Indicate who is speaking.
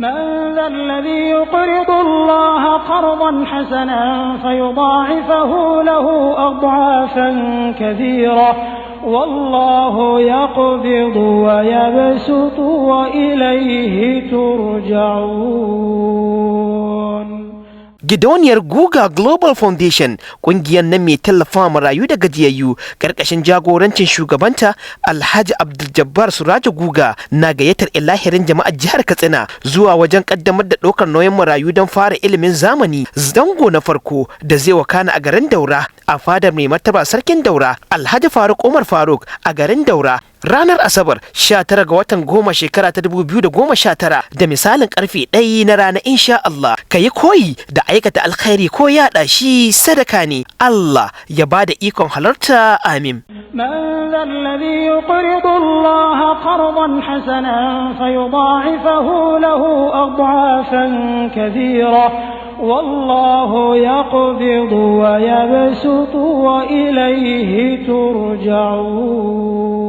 Speaker 1: من ذا الذي يقرض الله قرضا حسنا فيضاعفه له أضعافا كثيرة والله يقبض ويبسط وإليه ترجعون.
Speaker 2: Gidauniyar Guga Global Foundation ƙungiyar nan mai tallafawa marayu da gajiyayyu ƙarƙashin jagorancin shugabanta Alhaji Abdul-Jabbar Suraja Guga na gayyatar ilahirin jama'ar jihar Katsina zuwa wajen ƙaddamar da ɗaukar nauyin marayu don fara ilimin zamani zango na farko da zai wakana a garin Daura a fadar mai martaba sarkin Daura Alhaji Faruk Umar Faruk a garin Daura ranar Asabar 19 ga watan 10 shekara ta 2019 da misalin karfe 1 na rana insha Allah. Ka yi koyi da aikata alkhairi ko yaɗa shi sadaka ne. Allah ya ba da ikon halarta amin.
Speaker 1: من ذا الذي يقرض الله قرضا حسنا فيضاعفه له أضعافا كثيرة والله يقبض ويبسط وإليه ترجعون.